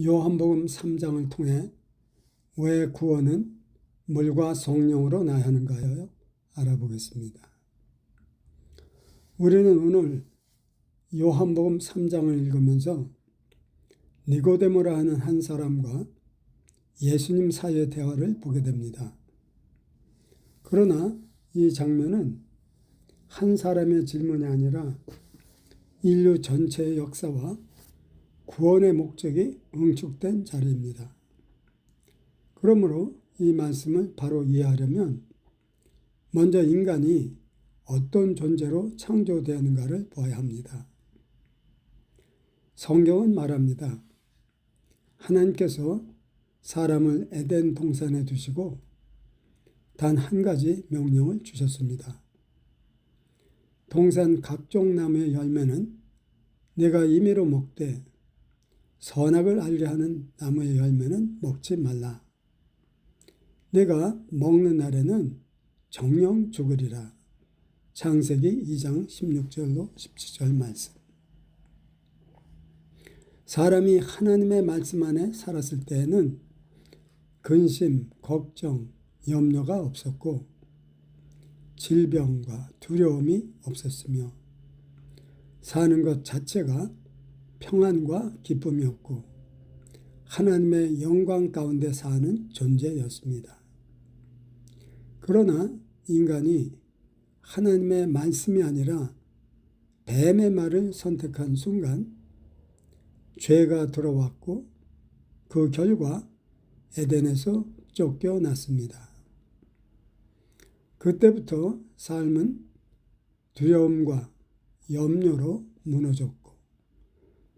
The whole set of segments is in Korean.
요한복음 3장을 통해 왜 구원은 물과 성령으로 나야 하는가요? 알아보겠습니다. 우리는 오늘 요한복음 3장을 읽으면서 니고데모라 하는 한 사람과 예수님 사이의 대화를 보게 됩니다. 그러나 이 장면은 한 사람의 질문이 아니라 인류 전체의 역사와 구원의 목적이 응축된 자리입니다. 그러므로 이 말씀을 바로 이해하려면 먼저 인간이 어떤 존재로 창조되었는가를 보아야 합니다. 성경은 말합니다. 하나님께서 사람을 에덴 동산에 두시고 단 한 가지 명령을 주셨습니다. 동산 각종 나무의 열매는 네가 임의로 먹되 선악을 알게 하는 나무의 열매는 먹지 말라. 네가 먹는 날에는 정령 죽으리라. 창세기 2장 16절로 17절 말씀. 사람이 하나님의 말씀 안에 살았을 때에는 근심, 걱정, 염려가 없었고 질병과 두려움이 없었으며 사는 것 자체가 평안과 기쁨이었고 하나님의 영광 가운데 사는 존재였습니다. 그러나 인간이 하나님의 말씀이 아니라 뱀의 말을 선택한 순간 죄가 들어왔고 그 결과 에덴에서 쫓겨났습니다. 그때부터 삶은 두려움과 염려로 무너졌고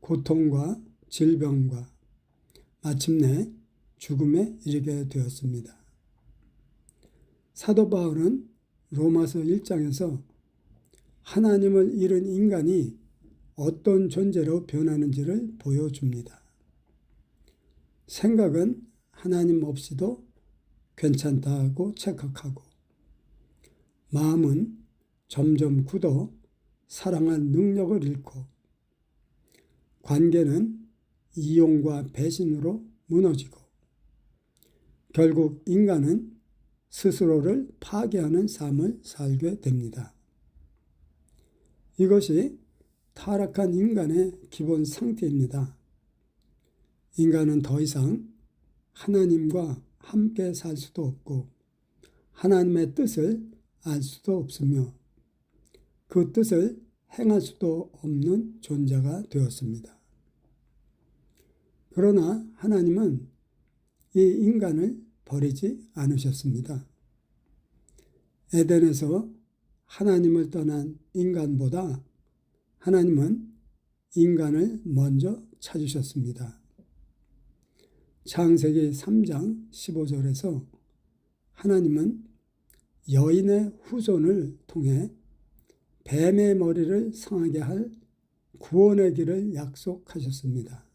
고통과 질병과 마침내 죽음에 이르게 되었습니다. 사도 바울은 로마서 1장에서 하나님을 잃은 인간이 어떤 존재로 변하는지를 보여줍니다. 생각은 하나님 없이도 괜찮다고 착각하고 마음은 점점 굳어 사랑할 능력을 잃고 관계는 이용과 배신으로 무너지고 결국 인간은 스스로를 파괴하는 삶을 살게 됩니다. 이것이 타락한 인간의 기본 상태입니다. 인간은 더 이상 하나님과 함께 살 수도 없고 하나님의 뜻을 알 수도 없으며 그 뜻을 행할 수도 없는 존재가 되었습니다. 그러나 하나님은 이 인간을 버리지 않으셨습니다. 에덴에서 하나님을 떠난 인간보다 하나님은 인간을 먼저 찾으셨습니다. 창세기 3장 15절에서 하나님은 여인의 후손을 통해 뱀의 머리를 상하게 할 구원의 길을 약속하셨습니다.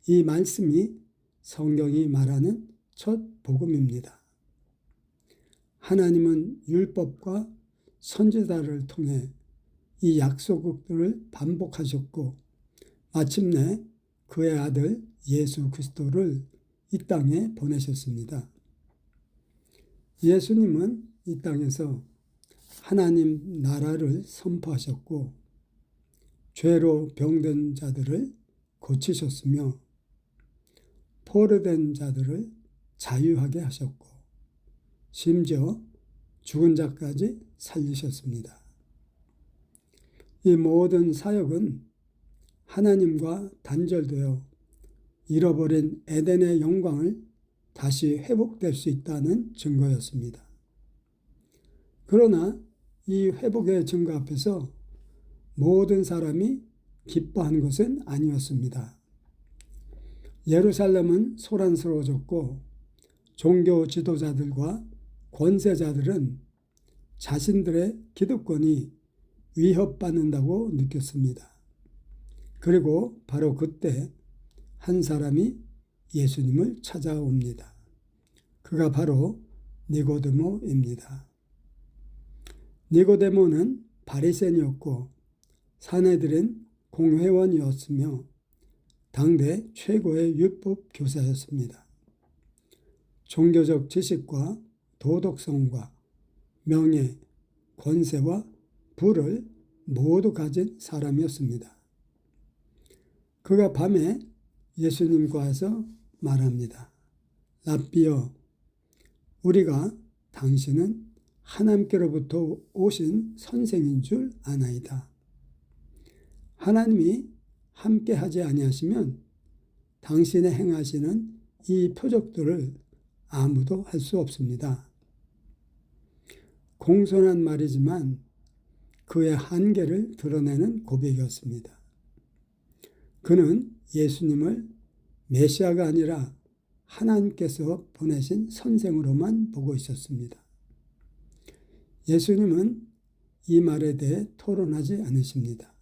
이 말씀이 성경이 말하는 첫 복음입니다. 하나님은 율법과 선지자를 통해 이 약속들을 반복하셨고 마침내 그의 아들 예수 그리스도를 이 땅에 보내셨습니다. 예수님은 이 땅에서 하나님 나라를 선포하셨고 죄로 병든 자들을 고치셨으며 포로된 자들을 자유하게 하셨고 심지어 죽은 자까지 살리셨습니다. 이 모든 사역은 하나님과 단절되어 잃어버린 에덴의 영광을 다시 회복될 수 있다는 증거였습니다. 그러나 이 회복의 증거 앞에서 모든 사람이 기뻐한 것은 아니었습니다. 예루살렘은 소란스러워졌고 종교 지도자들과 권세자들은 자신들의 기득권이 위협받는다고 느꼈습니다. 그리고 바로 그때 한 사람이 예수님을 찾아옵니다. 그가 바로 니고데모입니다. 니고데모는 바리새인이었고 사내들은 공회원이었으며 당대 최고의 율법 교사였습니다. 종교적 지식과 도덕성과 명예, 권세와 부를 모두 가진 사람이었습니다. 그가 밤에 예수님과 와서 말합니다. 랍비여, 우리가 당신은 하나님께로부터 오신 선생인 줄 아나이다. 하나님이 함께 하지 아니하시면 당신의 행하시는 이 표적들을 아무도 할 수 없습니다. 공손한 말이지만 그의 한계를 드러내는 고백이었습니다. 그는 예수님을 메시아가 아니라 하나님께서 보내신 선생으로만 보고 있었습니다. 예수님은 이 말에 대해 토론하지 않으십니다.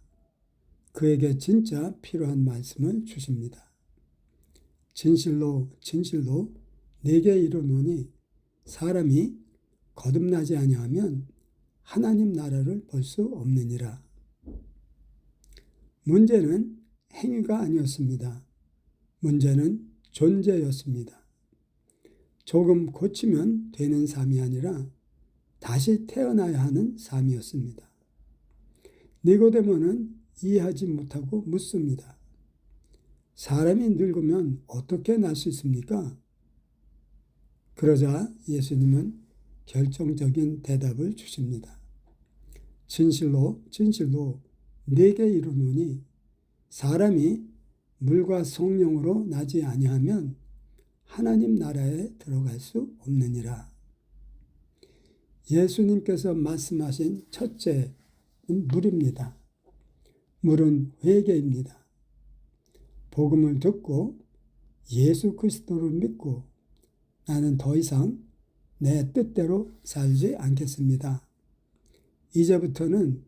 그에게 진짜 필요한 말씀을 주십니다. 진실로 진실로 내게 이르노니 사람이 거듭나지 아니하면 하나님 나라를 볼 수 없느니라. 문제는 행위가 아니었습니다. 문제는 존재였습니다. 조금 고치면 되는 삶이 아니라 다시 태어나야 하는 삶이었습니다. 니고데모는 이해하지 못하고 묻습니다. 사람이 늙으면 어떻게 날 수 있습니까? 그러자 예수님은 결정적인 대답을 주십니다. 진실로 진실로 내게 이르노니 사람이 물과 성령으로 나지 아니하면 하나님 나라에 들어갈 수 없느니라. 예수님께서 말씀하신 첫째는 물입니다. 물은 회개입니다. 복음을 듣고 예수 그리스도를 믿고 나는 더 이상 내 뜻대로 살지 않겠습니다. 이제부터는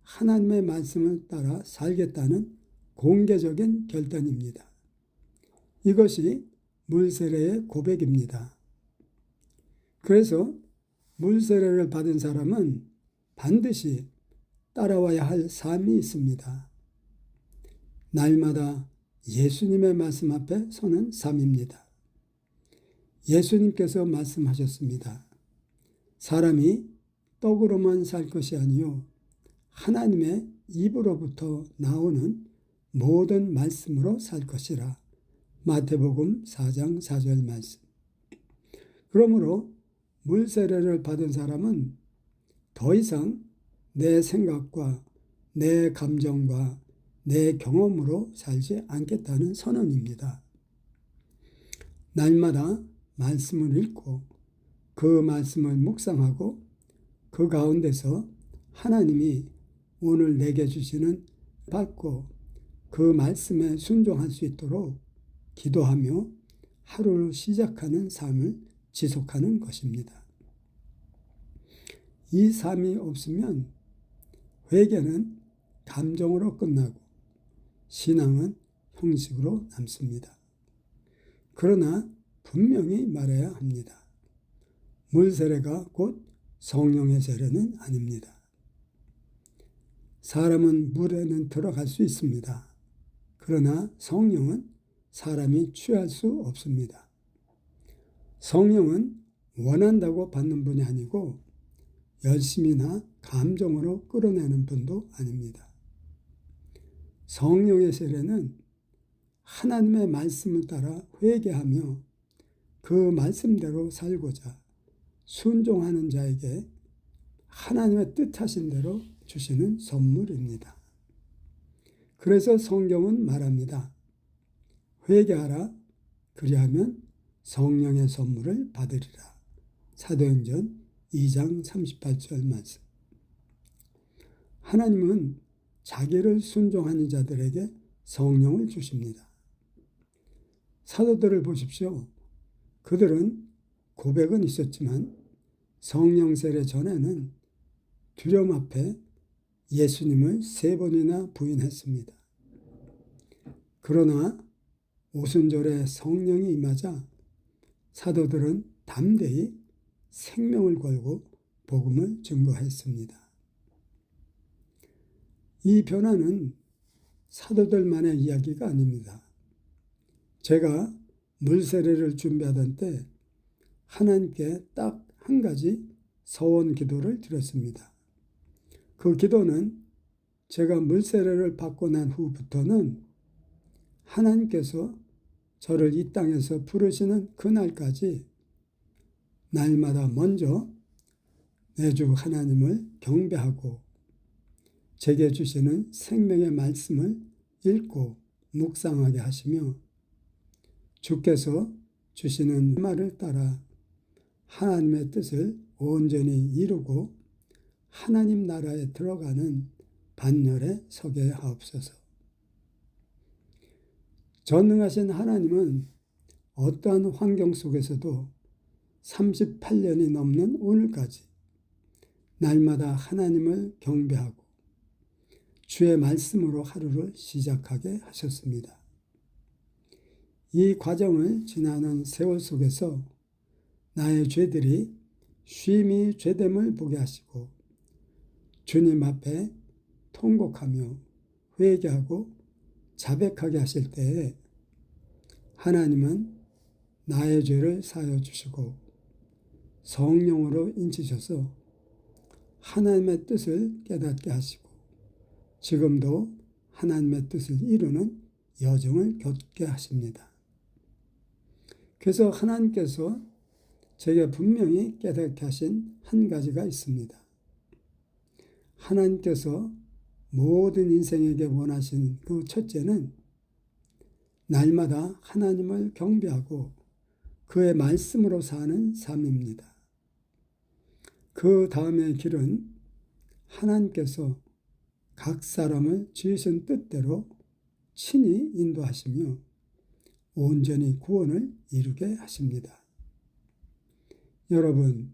하나님의 말씀을 따라 살겠다는 공개적인 결단입니다. 이것이 물세례의 고백입니다. 그래서 물세례를 받은 사람은 반드시 따라와야 할 삶이 있습니다. 날마다 예수님의 말씀 앞에 서는 삶입니다. 예수님께서 말씀하셨습니다. 사람이 떡으로만 살 것이 아니요 하나님의 입으로부터 나오는 모든 말씀으로 살 것이라. 마태복음 4장 4절 말씀. 그러므로 물세례를 받은 사람은 더 이상 내 생각과 내 감정과 내 경험으로 살지 않겠다는 선언입니다. 날마다 말씀을 읽고 그 말씀을 묵상하고 그 가운데서 하나님이 오늘 내게 주시는 받고 그 말씀에 순종할 수 있도록 기도하며 하루를 시작하는 삶을 지속하는 것입니다. 이 삶이 없으면 회개는 감정으로 끝나고 신앙은 형식으로 남습니다. 그러나 분명히 말해야 합니다. 물세례가 곧 성령의 세례는 아닙니다. 사람은 물에는 들어갈 수 있습니다. 그러나 성령은 사람이 취할 수 없습니다. 성령은 원한다고 받는 분이 아니고 열심이나 감정으로 끌어내는 분도 아닙니다. 성령의 세례는 하나님의 말씀을 따라 회개하며 그 말씀대로 살고자 순종하는 자에게 하나님의 뜻하신 대로 주시는 선물입니다. 그래서 성경은 말합니다. 회개하라. 그리하면 성령의 선물을 받으리라. 사도행전 2장 38절 말씀. 하나님은 자기를 순종하는 자들에게 성령을 주십니다. 사도들을 보십시오. 그들은 고백은 있었지만 성령 세례 전에는 두려움 앞에 예수님을 3번이나 부인했습니다. 그러나 오순절에 성령이 임하자 사도들은 담대히 생명을 걸고 복음을 증거했습니다. 이 변화는 사도들만의 이야기가 아닙니다. 제가 물세례를 준비하던 때 하나님께 딱 한 가지 서원 기도를 드렸습니다. 그 기도는 제가 물세례를 받고 난 후부터는 하나님께서 저를 이 땅에서 부르시는 그날까지 날마다 먼저 내 주 하나님을 경배하고 제게 주시는 생명의 말씀을 읽고 묵상하게 하시며 주께서 주시는 말을 따라 하나님의 뜻을 온전히 이루고 하나님 나라에 들어가는 반열에 서게 하옵소서. 전능하신 하나님은 어떠한 환경 속에서도 38년이 넘는 오늘까지 날마다 하나님을 경배하고 주의 말씀으로 하루를 시작하게 하셨습니다. 이 과정을 지나는 세월 속에서 나의 죄들이 쉼이 죄됨을 보게 하시고 주님 앞에 통곡하며 회개하고 자백하게 하실 때에 하나님은 나의 죄를 사하여 주시고 성령으로 인치셔서 하나님의 뜻을 깨닫게 하시고 지금도 하나님의 뜻을 이루는 여정을 겪게 하십니다. 그래서 하나님께서 제게 분명히 깨닫게 하신 한 가지가 있습니다. 하나님께서 모든 인생에게 원하시는 그 첫째는 날마다 하나님을 경배하고 그의 말씀으로 사는 삶입니다. 그 다음의 길은 하나님께서 각 사람을 지으신 뜻대로 친히 인도하시며 온전히 구원을 이루게 하십니다. 여러분,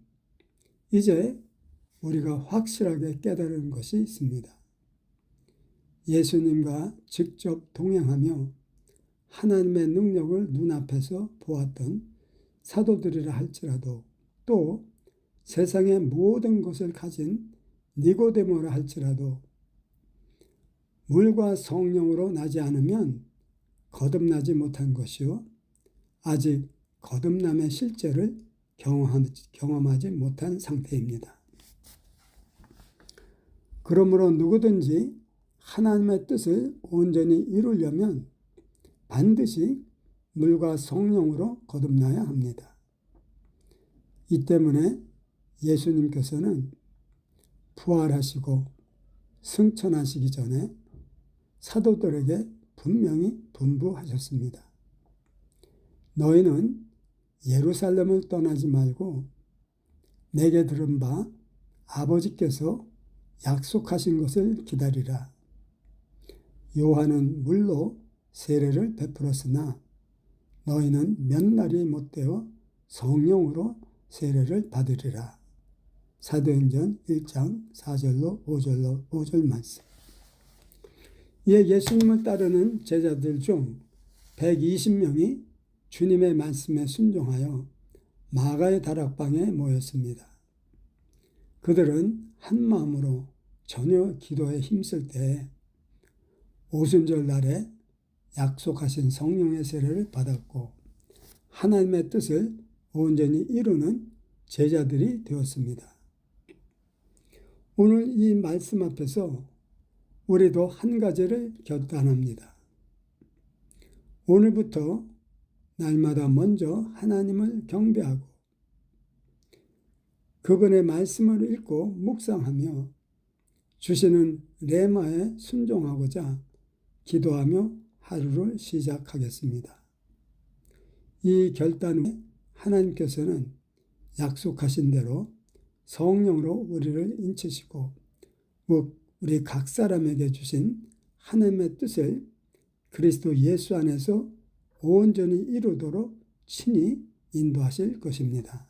이제 우리가 확실하게 깨달은 것이 있습니다. 예수님과 직접 동행하며 하나님의 능력을 눈앞에서 보았던 사도들이라 할지라도 또 세상의 모든 것을 가진 니고데모라 할지라도 물과 성령으로 나지 않으면 거듭나지 못한 것이요 아직 거듭남의 실제를 경험하지 못한 상태입니다. 그러므로 누구든지 하나님의 뜻을 온전히 이루려면 반드시 물과 성령으로 거듭나야 합니다. 이 때문에 예수님께서는 부활하시고 승천하시기 전에 사도들에게 분명히 분부하셨습니다. 너희는 예루살렘을 떠나지 말고 내게 들은 바 아버지께서 약속하신 것을 기다리라. 요한은 물로 세례를 베풀었으나 너희는 몇 날이 못되어 성령으로 세례를 받으리라. 사도행전 1장 4절로 5절 말씀. 이에 예수님을 따르는 제자들 중 120명이 주님의 말씀에 순종하여 마가의 다락방에 모였습니다. 그들은 한 마음으로 전혀 기도에 힘쓸 때 오순절 날에 약속하신 성령의 세례를 받았고 하나님의 뜻을 온전히 이루는 제자들이 되었습니다. 오늘 이 말씀 앞에서 우리도 한 가지를 결단합니다. 오늘부터 날마다 먼저 하나님을 경배하고 그분의 말씀을 읽고 묵상하며 주시는 레마에 순종하고자 기도하며 하루를 시작하겠습니다. 이 결단 후에 하나님께서는 약속하신 대로 성령으로 우리를 인치시고 우리 각 사람에게 주신 하나님의 뜻을 그리스도 예수 안에서 온전히 이루도록 친히 인도하실 것입니다.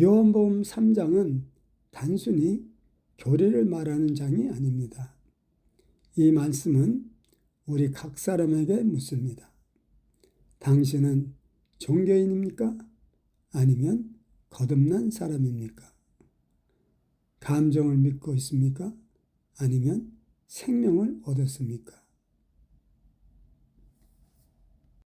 요한복음 3장은 단순히 교리를 말하는 장이 아닙니다. 이 말씀은 우리 각 사람에게 묻습니다. 당신은 종교인입니까? 아니면 거듭난 사람입니까? 감정을 믿고 있습니까? 아니면 생명을 얻었습니까?